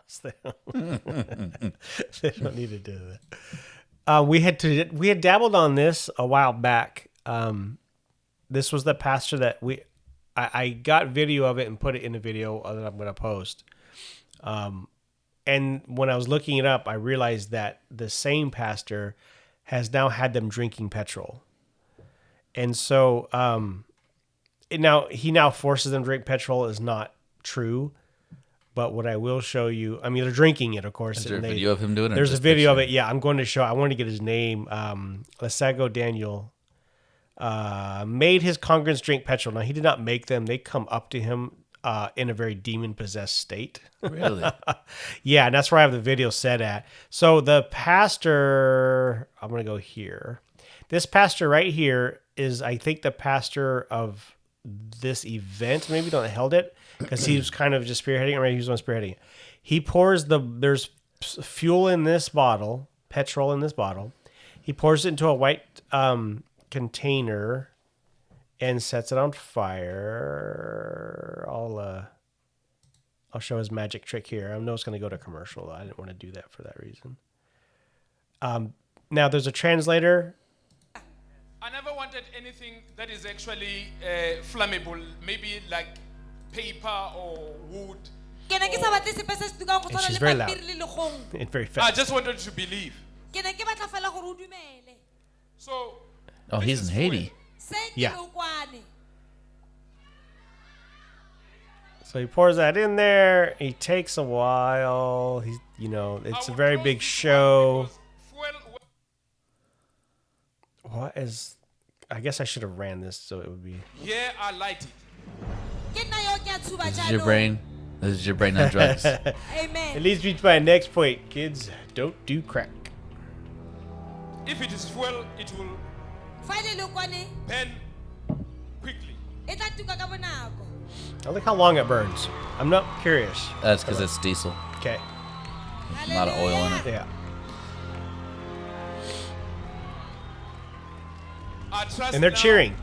So they don't need to do that. We had dabbled on this a while back. This was the pastor that I got video of it and put it in a video that I'm going to post. And when I was looking it up, I realized that the same pastor has now had them drinking petrol. And so he now forces them to drink petrol is not true. But what I will show you, I mean, they're drinking it, of course. Is there a video of him doing it? There's a video of it. Yeah, I'm going to show. I want to get his name. Lasago Daniel made his congregants drink petrol. Now, he did not make them. They come up to him in a very demon-possessed state. Really? Yeah, and that's where I have the video set at. So the pastor, I'm going to go here. This pastor right here is, I think, the pastor of this event. Maybe don't held it because he was kind of just spearheading it. Right, he was one spearheading it. He pours there's fuel in this bottle, petrol in this bottle. He pours it into a white container and sets it on fire. I'll show his magic trick here. I know it's going to go to commercial. I didn't want to do that for that reason. Now there's a translator. I never wanted anything that is actually flammable, maybe like paper or wood. And she's very loud and very fast. I just wanted to believe. So. Oh, he's in Haiti. Yeah. So he pours that in there. He takes a while. It's a very big show. What is? I guess I should have ran this so it would be. Yeah, I liked it. This is your brain. This is your brain on drugs. Amen. It leads me to my next point, kids. Don't do crack. If it is fuel, it will burn quickly. I like how long it burns. I'm not curious. That's because it's diesel. Okay. There's a lot of oil in it. Yeah. And they're cheering.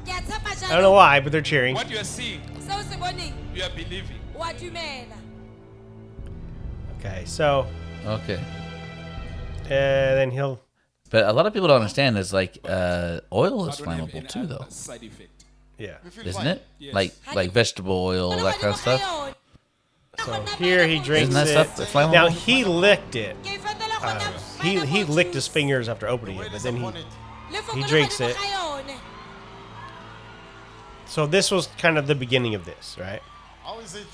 I don't know why, but they're cheering. What you are seeing, you are believing. Okay, so. Okay. And then he'll. But a lot of people don't understand is like oil is flammable too, though. Side effect. Yeah. Isn't it? Yes. Like vegetable oil, that kind of stuff. So here he drinks Isn't that it. stuff flammable? Now he licked it. He licked his fingers after opening it, but then he drinks it. So this was kind of the beginning of this, right? How is it?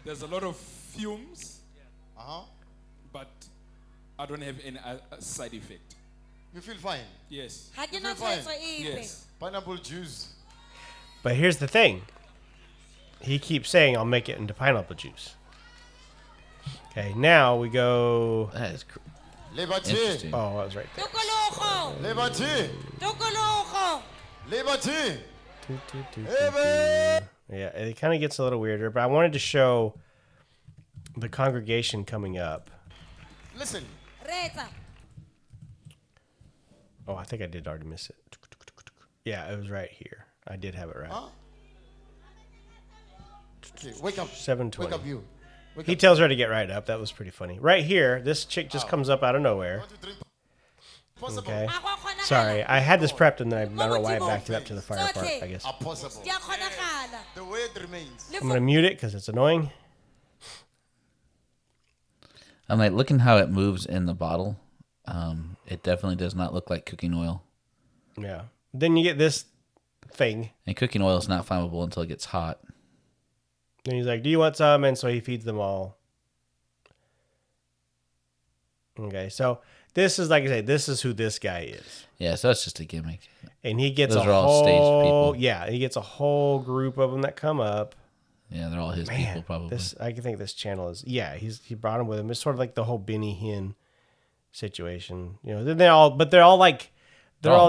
There's a lot of fumes, but I don't have any side effect. You feel fine? Yes. You feel fine? Yes. Pineapple juice. But here's the thing. He keeps saying, I'll make it into pineapple juice. Okay, now we go... That is Interesting. Oh, I was right there. Yeah, it kind of gets a little weirder, but I wanted to show the congregation coming up. Listen. Oh, I think I did already miss it. Yeah, it was right here. I did have it right. Okay, wake up. 7:20. Wake up, you. He tells her to get right up. That was pretty funny. Right here, this chick just comes up out of nowhere. Okay. Sorry, I had this prepped and then I don't know why I backed it up to the fire part, I guess. Possible. The way it remains. I'm going to mute it because it's annoying. I'm like, looking how it moves in the bottle. It definitely does not look like cooking oil. Yeah. Then you get this thing. And cooking oil is not flammable until it gets hot. Then he's like, do you want some? And so he feeds them all. Okay, so this is, like I say, this is who this guy is. Yeah, so that's just a gimmick. And he gets Those a are all whole, staged people. Yeah, he gets a whole group of them that come up. Yeah, they're all his people, probably. I think this channel is, he brought him with him. It's sort of like the whole Benny Hinn situation. You know, they're all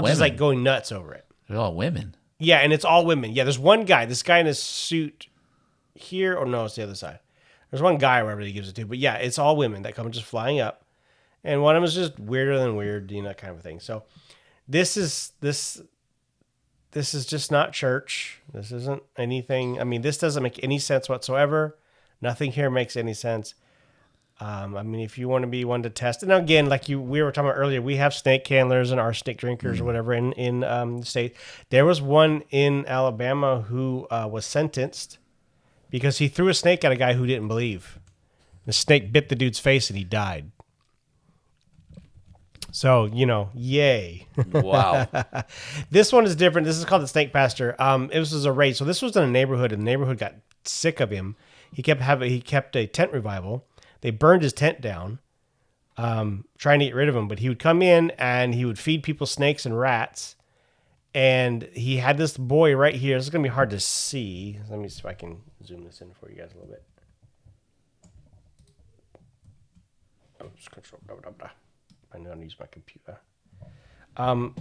just like going nuts over it. They're all women. Yeah, and it's all women. Yeah, there's one guy, this guy in his suit here, or no, it's the other side. There's one guy wherever he gives it to, but yeah, it's all women that come just flying up. And one of them is just weirder than weird, you know, that kind of thing. So this this is just not church. This isn't anything. I mean, this doesn't make any sense whatsoever. Nothing here makes any sense. I mean, if you want to be one to test, and again, like we were talking about earlier, we have snake handlers and arsenic drinkers or whatever in the state. There was one in Alabama who was sentenced because he threw a snake at a guy who didn't believe. The snake bit the dude's face and he died. So, yay. Wow. This one is different. This is called the Snake Pastor. It was a raid. So this was in a neighborhood, and the neighborhood got sick of him. He kept a tent revival. They burned his tent down, trying to get rid of him. But he would come in and he would feed people snakes and rats. And he had this boy right here. This is going to be hard to see. Let me see if I can zoom this in for you guys a little bit. Oops, control. I know how to use my computer.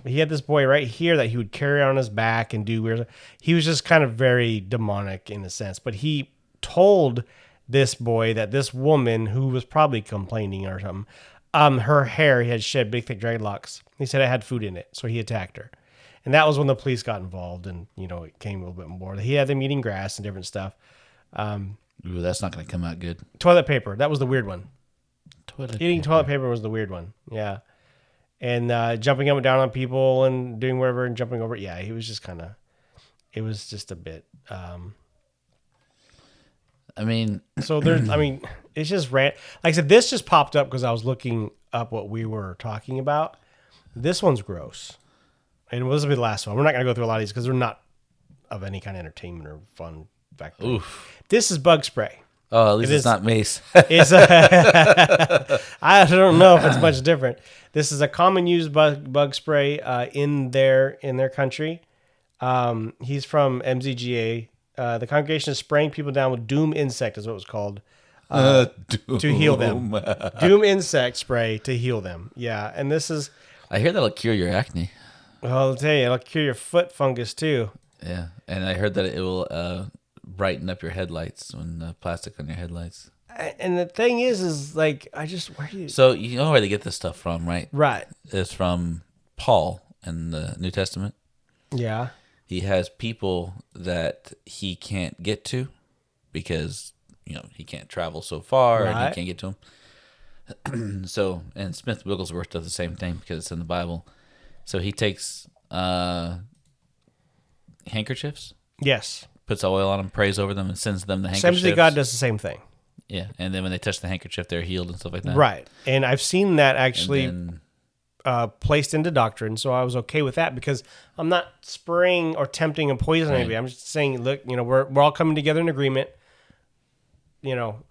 He had this boy right here that he would carry on his back and do weird. He was just kind of very demonic in a sense. But he told this boy that this woman who was probably complaining or something, her hair, he had shed big, thick dreadlocks. He said it had food in it, so he attacked her. And that was when the police got involved, and, it came a little bit more. He had them eating grass and different stuff. Ooh, that's not going to come out good. Toilet paper, that was the weird one. Eating paper. toilet paper was the weird one, yeah. And jumping up and down on people and doing whatever and jumping over. Yeah, he was just kind of, it was just a bit. So it's just like I said, this just popped up because I was looking up what we were talking about. This one's gross. And this will be the last one. We're not going to go through a lot of these because they're not of any kind of entertainment or fun factor. Oof. This is bug spray. Oh, at least it's not mace. I don't know if it's much different. This is a common used bug spray in their country. He's from MZGA. The congregation is spraying people down with doom insect, is what it was called, to heal them. Doom insect spray to heal them. Yeah, and this is. I hear that'll cure your acne. Well, I'll tell you, it'll cure your foot fungus too. Yeah, and I heard that it will brighten up your headlights when plastic on your headlights. And the thing is like where do you? So you know where they get this stuff from, right? Right. It's from Paul in the New Testament. Yeah. He has people that he can't get to because he can't travel so far and he can't get to them. So, and Smith Wigglesworth does the same thing because it's in the Bible. So he takes handkerchiefs. Yes. Puts oil on them, prays over them, and sends them the handkerchiefs. Same as God does the same thing. Yeah, and then when they touch the handkerchief, they're healed and stuff like that. Right, and I've seen that actually placed into doctrine, so I was okay with that because I'm not spraying or tempting and poisoning anybody. I'm just saying, look, we're all coming together in agreement.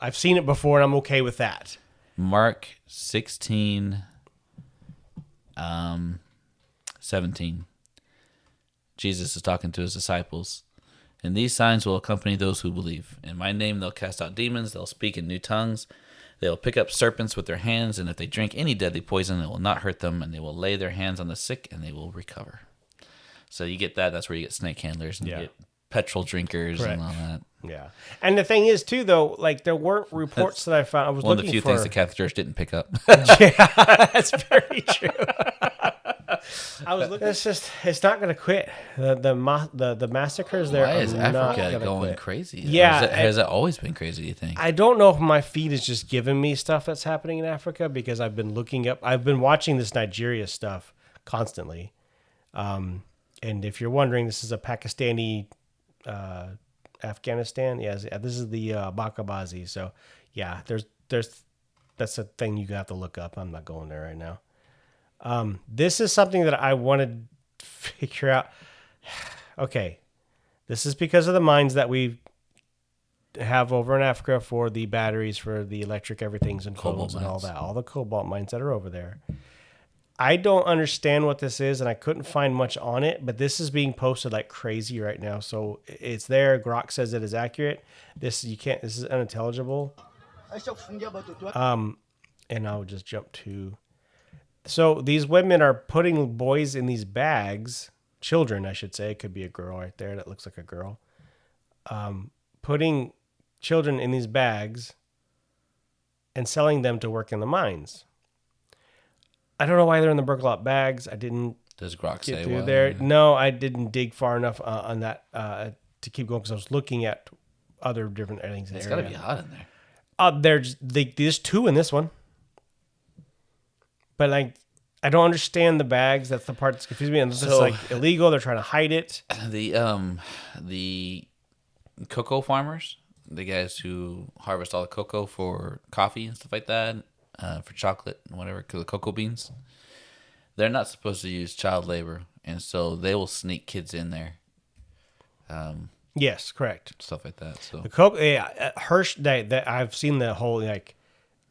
I've seen it before, and I'm okay with that. Mark 16, 17. Jesus is talking to his disciples. And these signs will accompany those who believe. In my name they'll cast out demons, they'll speak in new tongues, they'll pick up serpents with their hands, and if they drink any deadly poison, it will not hurt them, and they will lay their hands on the sick, and they will recover. So you get that. That's where you get snake handlers, and you get petrol drinkers and all that. Yeah. And the thing is, too, though, there weren't reports that I found. I was one looking of the few for things the Catholic Church didn't pick up. Yeah, that's very true. I was looking. It's not going to quit. The massacres there. Why is Africa going quit. crazy? Yeah, has it always been crazy? You think? I don't know if my feed is just giving me stuff that's happening in Africa because I've been watching this Nigeria stuff constantly. And if you're wondering, this is a Pakistani, Afghanistan. Yes, this is the Bakabazi. So yeah, that's a thing you have to look up. I'm not going there right now. This is something that I wanted to figure out. Okay. This is because of the mines that we have over in Africa for the batteries, for the electric everythings and phones and all that. All the cobalt mines that are over there. I don't understand what this is, and I couldn't find much on it, but this is being posted like crazy right now. So it's there. Grok says it is accurate. This is unintelligible. And I'll just jump to. So these women are putting boys in these bags, children, I should say. It could be a girl right there. That looks like a girl. Putting children in these bags and selling them to work in the mines. I don't know why they're in the Berkelot bags. I didn't Does Grok get say through what? there. No, I didn't dig far enough on that to keep going because I was looking at other different things. It's got to be hot in there. There's 2 in this one, but like I don't understand the bags. That's the part that's confusing me. And this is So- like illegal. They're trying to hide it. The cocoa farmers, the guys who harvest all the cocoa for coffee and stuff like that, for chocolate and whatever, the cocoa beans, they're not supposed to use child labor, and so they will sneak kids in there, Yes, correct. stuff like that. So The Coke, Hershey. That I've seen the whole like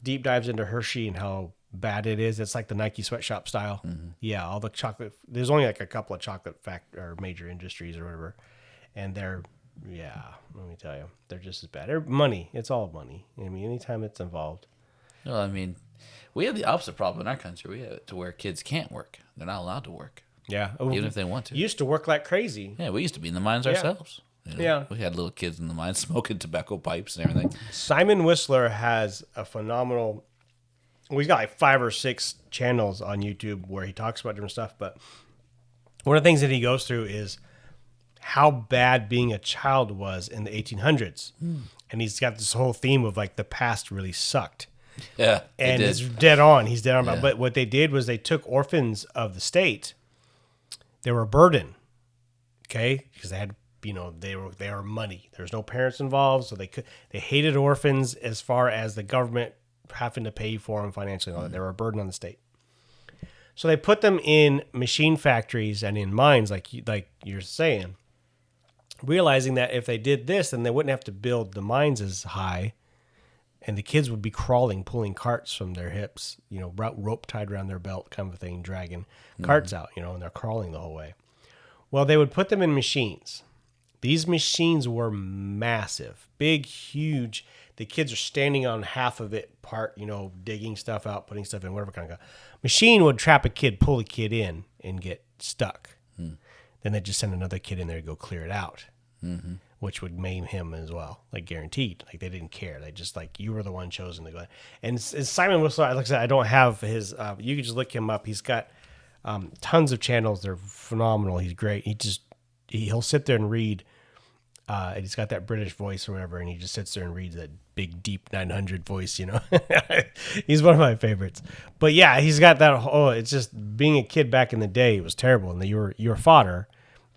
deep dives into Hershey and how bad it is. It's like the Nike sweatshop style. Yeah, all the chocolate. There's only like a couple of chocolate or major industries or whatever, and they're let me tell you, they're just as bad. They're money. It's all money. I mean, anytime it's involved. well, I mean, we have the opposite problem in our country. We have it to where kids can't work; they're not allowed to work, Yeah, even if they want to. used to work like crazy. Yeah, we used to be in the mines ourselves. You know, Yeah. we had little kids in the mines smoking tobacco pipes and everything. Simon Whistler has a phenomenal. Well, he's got like 5 or 6 channels on YouTube where he talks about different stuff. But one of the things that he goes through is how bad being a child was in the 1800s, and he's got this whole theme of like the past really sucked. Yeah, And it it's did. dead on. He's dead on. Yeah. But what they did was they took orphans of the state. They were a burden, okay, because they had, they were money. There was no parents involved, so they hated orphans as far as the government having to pay for them financially. And all that. They were a burden on the state. So they put them in machine factories and in mines, like you're saying, realizing that if they did this, then they wouldn't have to build the mines as high. And the kids would be crawling, pulling carts from their hips, rope tied around their belt kind of a thing, dragging carts out, and they're crawling the whole way. Well, they would put them in machines. These machines were massive, big, huge. The kids are standing on half of it, digging stuff out, putting stuff in, whatever kind of machine would trap a kid, pull a kid in, and get stuck. Then they'd just send another kid in there to go clear it out. Which would maim him as well, like guaranteed. Like they didn't care. They just like, you were the one chosen to go. And Simon Whistler, like I said, I don't have his. You can just look him up. He's got tons of channels. They're phenomenal. He's great. He'll sit there and read. And he's got that British voice or whatever, and he just sits there and reads that big, deep 900 voice. He's one of my favorites. But yeah, he's got that. It's just being a kid back in the day. It was terrible, and you were fodder.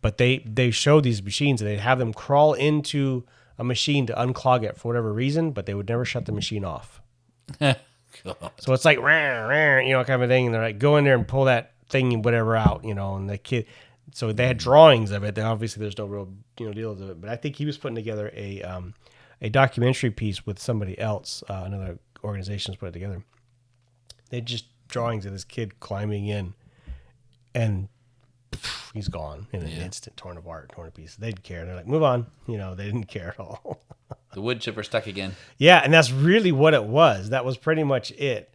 But they showed these machines, and they'd have them crawl into a machine to unclog it for whatever reason, but they would never shut the machine off. God. So it's like, kind of a thing. And they're like, go in there and pull that thing, whatever, out, and the kid. So they had drawings of it. Then obviously there's no real, deals of it. But I think he was putting together a documentary piece with somebody else, another organization's put it together. They just drawings of this kid climbing in, and he's gone in an instant, torn apart, torn to pieces. They didn't care. They're like, move on. They didn't care at all. The wood chipper stuck again. Yeah, and that's really what it was. That was pretty much it.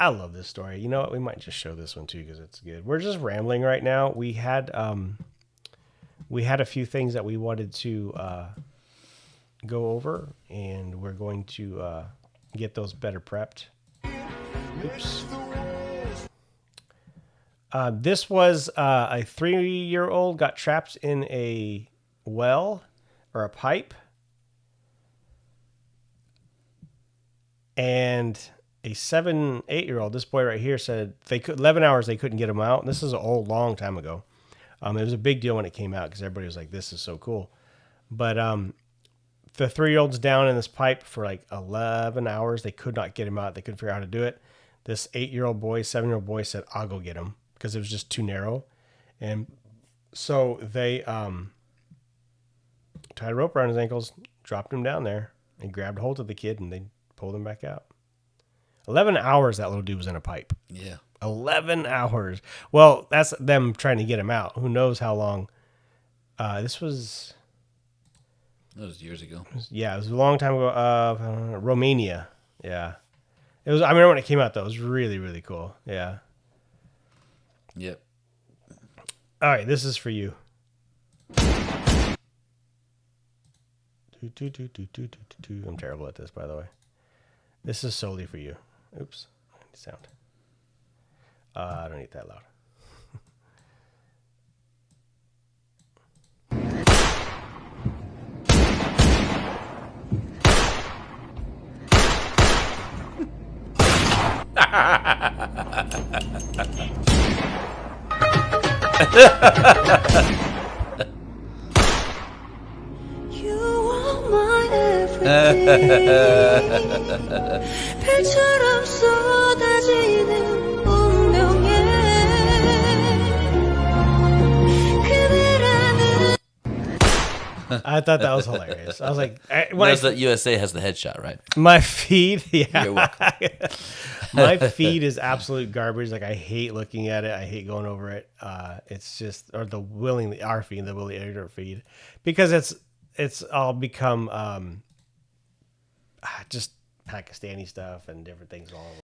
I love this story. You know what? We might just show this one too because it's good. We're just rambling right now. We had a few things that we wanted to go over, and we're going to get those better prepped. Oops. This was a 3-year-old got trapped in a well or a pipe, and a 7-8-year-old. This boy right here said 11 hours they couldn't get him out. And this is a long time ago. It was a big deal when it came out because everybody was like, "This is so cool." But the 3-year-old's down in this pipe for like 11 hours. They could not get him out. They couldn't figure out how to do it. This 8-year-old boy, 7-year-old boy said, "I'll go get him," because it was just too narrow. And so they tied a rope around his ankles, dropped him down there, and grabbed hold of the kid, and they pulled him back out. 11 hours that little dude was in a pipe. Yeah. 11 hours. Well, that's them trying to get him out. Who knows how long. This was... That was years ago. Yeah, it was a long time ago. Romania. Yeah. I remember when it came out, though. It was really, really cool. Yeah. Yep. All right, this is for you. I'm terrible at this, by the way. This is solely for you. Oops. Sound. I don't need that loud. You are my everything. 별처럼 쏟아지는 운명에 그대라는 I thought that was hilarious. I was like, Notice that USA has the headshot, right? my feed, yeah. You're welcome. My feed is absolute garbage. Like I hate looking at it. I hate going over it. It's just or our feed, the Willie Editor feed, because it's all become just Pakistani stuff and different things all over.